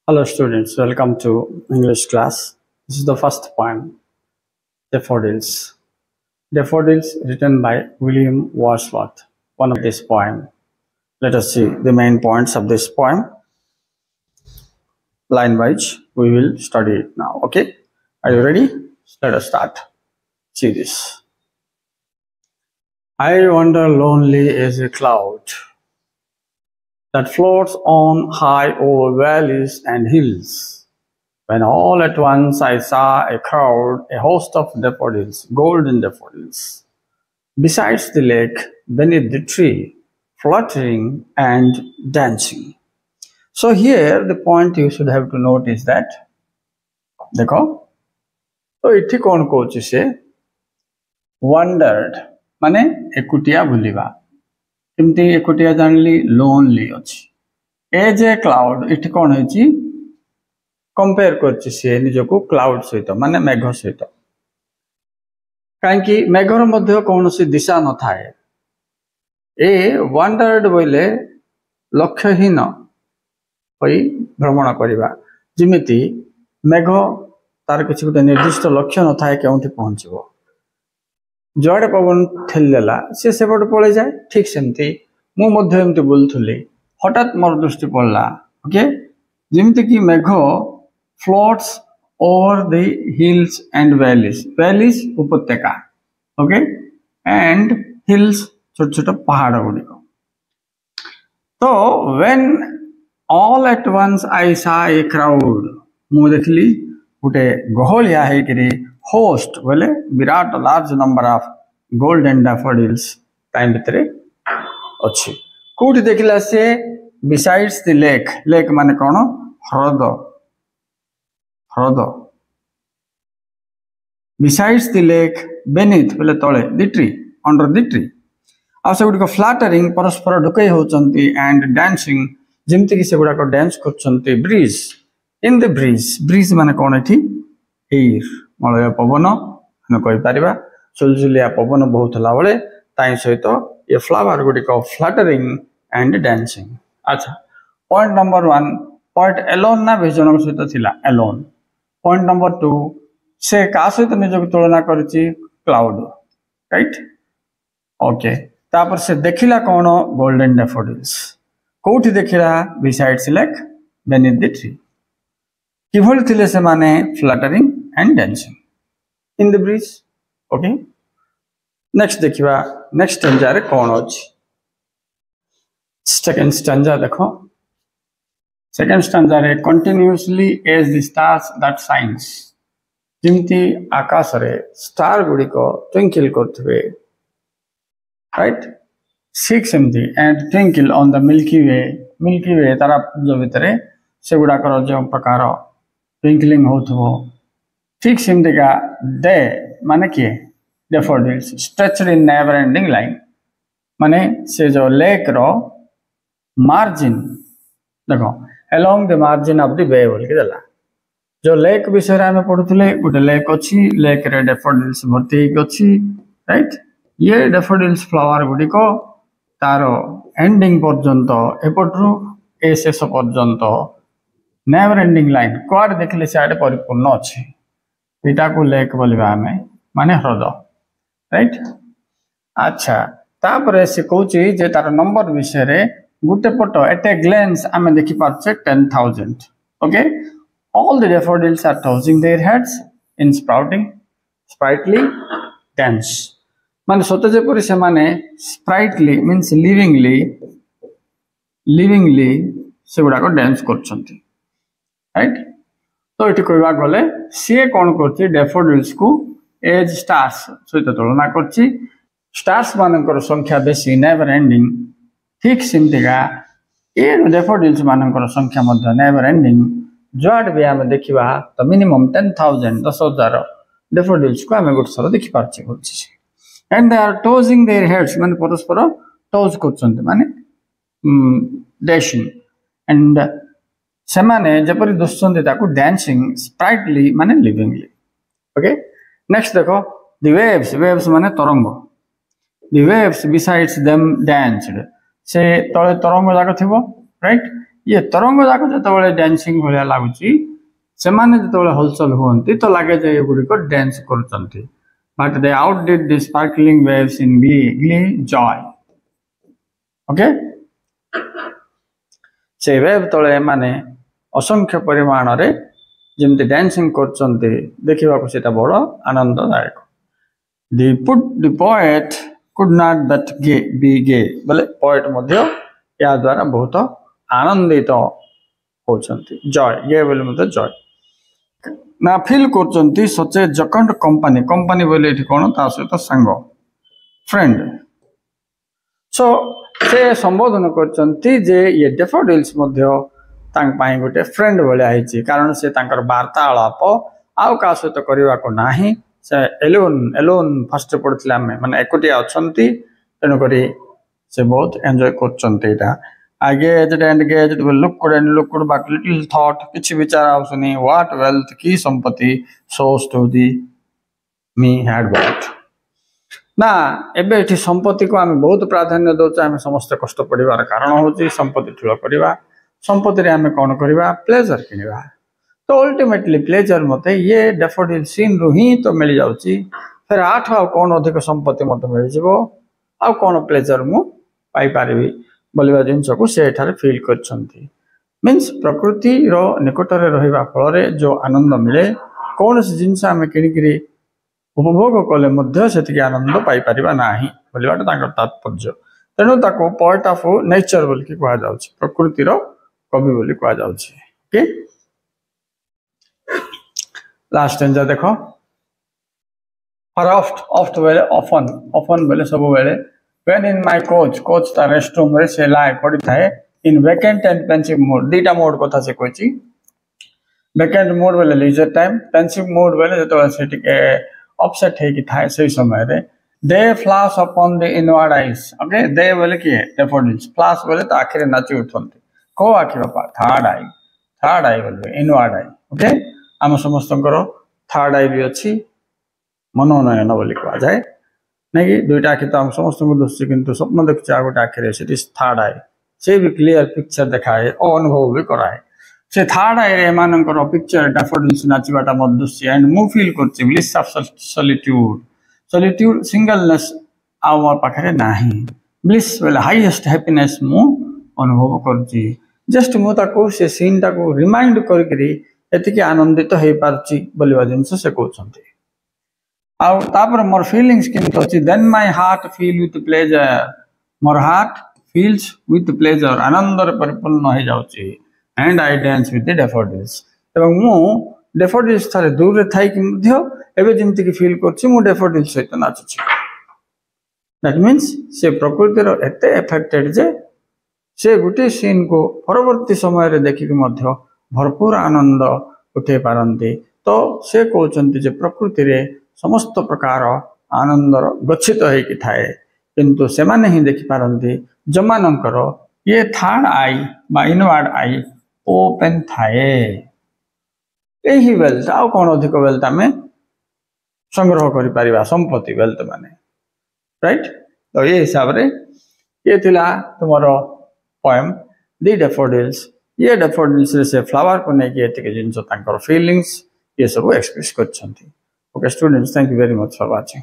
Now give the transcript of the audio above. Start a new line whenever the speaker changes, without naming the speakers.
Hello students, welcome to English class. This is the first poem, Daffodils. Daffodils written by William Wordsworth, one of this poem. Let us see the main points of this poem. Line wise, we will study it now, okay? Are you ready? Let us start. See this. I wander lonely as a cloud that floats on high over valleys and hills, when all at once I saw a crowd, a host of daffodils, golden daffodils, besides the lake, beneath the tree, fluttering and dancing. So here the point you should have to note is that, देखो, तो इठी कौन कहूँ से wondered माने एकुटिया बुलिवा किमती एकुटिया जानली lonely अछि as a cloud इठी कौन है कंपेयर करछि से निजको क्लाउड सहित माने मेघ सहित काहेकि मेघर मध्य कौनसी दिशा न थाए ए वंडर्ड बोले लक्ष्यहीन होई भ्रमण करिबा जिमिति मेघ तार किछि गोटे निर्दिष्ट लक्ष्य न थाए केउंठी पहुंचबो जुआडे पवन ठेलला से सेपट पळे जाए ठीक सेमती मु मध्य एमती बोलथुली हठात मोर दृष्टि पड़ला ओके जिमिति कि मेघ floats over the hills and valleys. Valleys उपत्यका, okay, and hills छोटे छोटे पहाड़ गुड़िक. तो when all at once I saw a crowd, मु देखली गुटे गहलिया है कि host बोले Virat large number of golden daffodils time भितरे अच्छी. कोठी देखला से besides the lake माने कौन ह्रद besides the lake beneath बोले तले the tree under the tree आउ से गुडिक फ्लैटरिंग परस्पर ढुकई होचंती and dancing जिमति कि से गुडा को dance करचंती breeze in the breeze माने कोन एठी एयर मलय पवन हम कहि परिबा सुलजुलिया पवन बहुत ला बळे ताई सहित ये फ्लावर गुडिक फ्लैटरिंग and dancing. अच्छा पॉइंट नंबर 1 पॉइंट एलोन ना विजन सहित थिला एलोन. पॉइंट नंबर 2 से का सहित निजक तुलना करछि क्लाउड राइट ओके तापर से देखिला कोन गोल्डन डैफोडिल्स कोठी देखिला besides lake beneath the tree किभल थिले से माने fluttering and dancing in the breeze okay next देखिबा नेक्स्ट स्टैंजा रे कोन अछि सेकंड स्टैंजा देखो सेकंड स्टैंजा रे continuously as the stars that shines जिमती आकाश रे स्टार गुडी को ट्विंकल करथबे राइट सिक्स सेमती and twinkle on the milky way तारा जो भितरे से गुडा कर जो प्रकार ट्विंकलिंग होथबो ठीक सेमती का डे माने के डैफोडिल्स स्ट्रेच्ड इन नेवर एंडिंग लाइन माने से जो लेक रो मार्जिन देखो along the margin of the bay बोल के दला जो लेक विषय रे हमें पढुतले गोटे लेक अछि लेक रे डैफोडिल्स भर्ती अछि राइट ये डैफोडिल्स फ्लावर गुडी को तारो एंडिंग पर्यंत एपटरू ए शेष पर्यंत नेवर एंडिंग लाइन कोड देखले से आडे परिपूर्ण अछि एटा को लेक बोलबा हमें माने ह्रद राइट अच्छा तापरे से कहूची जे तार नंबर विषय रे गुटे पट एट ए ग्लेंस आमे देखि पाछे 10,000 okay all the daffodils are tossing their heads in sprightly dance माने सते जेपरि से माने sprightly means livingly से गुडा को डांस करछंती राइट तो एठी कहबा गले से कोन करछि daffodils को एज स्टार्स सहित तुलना करछि स्टार्स मानकर संख्या बेसी नेवर एंडिंग ठीक सिमतिगा ए डैफोडिल्स मानकर संख्या मध्य नेवर एंडिंग जुआड भी आम देखा तो मिनिमम 10,000 10,000 डैफोडिल्स को आम गोटे थर देखि पारछे होछि and they are tossing their heads माने परस्पर टोज करछन्ते माने डैशिंग एंड से माने जपरि दुसछन्ते ताकू डांसिंग स्प्राइटली माने लिविंगली ओके नेक्स्ट देखो द वेव्स माने तरंग the waves besides them danced से तले तरंग जाक थिबो राइट ये तरंग जाक जो डांसिंग भाया लगुच से हलचल हुए तो लगे ये गुड़िक डांस कर but they outdid the sparkling waves in glee joy okay से वेव तले माने असंख्य परिमाण रे जमती डांसिंग कर देखा बड़ आनंददायक the poet could not but be gay बोले पोएट मध्य या द्वारा बहुत आनंदित होचंती जॉय गे बोले जॉय ना फील कर सच ए जकंड कंपनी कंपनी बोले कौन ता सहित सांग फ्रेंड सो से संबोधन कर ये डेफोडिल्स गोटे फ्रेंड भाई कारण से वार्तालाप आउ का सहित करने को नहीं से एलोन एलोन फर्स्ट पढ़ते माने एकुटिया अच्छा तेणुक से बहुत एंजॉय कर engaged and engaged will looked and looked but little thought किछि विचार आउसनी what wealth की संपत्ति shows to the me had bought ना एबे एठी संपत्ति को आमे बहुत प्राधान्य दउछ आमे समस्त कष्ट पड़िबार कारण होची संपत्ति ठुलो करबा संपत्ति रे आमे कोन करबा प्लेजर किनिबा तो अल्टीमेटली प्लेजर मते ये डैफोडिल सीन रु ही तो मिल जाउची फिर आठ आ कोन अधिक संपत्ति मते मिल जिवो आ कोन प्लेजर मु पाई पारिबी बोलिबा जिंस को से एठारे फील करछंती मींस प्रकृति रो निकट रे रहिबा फल रे जो आनंद मिले कौन सी जिंस आमे किनिकरी उपभोग कले मध्य सेतिके आनंद पाई परिबा नाही बोलिबाटा तांकर तात्पर्य तेणु ताको पोएट ऑफ नेचर बोल के कहा जाउछि प्रकृति रो कवि बोली कहा जाउछि ओके लास्ट स्टेंजा देखो ऑफ्ट वेले ऑफन वेले सब वेले when in my coach ता restroom रे से लाए पड़ी थाए in vacant and pensive mood दीटा मोड कथा से कहछि vacant मोड वेले leisure time pensive मोड वेले जतो से टिके अपसेट है कि थाए सही समय रे they flash upon the inward eyes okay they वेले की daffodils flash वेले तो आखिर नाची उठंती को आखिर पा थर्ड आई वेले inward eye ओके हम समस्तंकर थर्ड आई भी अछि मनोनयन बोली कहा जाए नहीं दुईटा आखि तो हम समस्त दुष्टि किंतु स्वप्न देखुचे आ गोटे आखिरे से थर्ड आई से भी क्लियर पिक्चर देखाए और अनुभव भी कराए से थर्ड आई रे एमानकर पिक्चर डैफोडिल्स नाचिबाटा मदुष्य एंड मु फील करछि ब्लिस ऑफ सॉलिट्यूड सिंगलनेस आवर पाखरे नाही ब्लिस वेल हाईएस्ट हैप्पीनेस मु अनुभव करछि जस्ट मु ताको से सीन ताको रिमाइंड करकरी एतिके आनंदित हे पारछि बोलिबा जिंस से कहउछन्ती आउ तापर मोर फीलिंग्स किंतु अछि then my heart feel with pleasure मोर हार्ट फील्स विथ प्लेजर आनंद रे परिपूर्ण हो जाउछि and I dance with the daffodils एवं मु डैफोडिल्स थारे दूर रे थाई कि मध्य एबे जिंति कि फील करछि मु डैफोडिल्स सहित नाचुछि दैट मींस से प्रकृति रो एते इफेक्टेड जे से गुटे सीन को परवर्ती समय रे देखि कि मध्य भरपूर आनंद उठे पारंती तो से कहउछन्ती जे प्रकृति रे समस्त प्रकार आनंद गच्छित होइकि थाए किंतु से माने ही देखि पारंती जमानंकर ये थर्ड आई बा इनवर्ड आई ओपन थाए एही वेल्थ आ कोन अधिक वेल्थ आमे संग्रह करि परिबा संपत्ति वेल्थ माने राइट तो ये हिसाब रे ये थिला तुमरो पोएम द डैफोडिल्स ये डैफोडिल्स से फ्लावर को नै के एतिके जिंस तांकर फीलिंग्स ये सब express करछन्ती Okay, students, thank you very much for watching.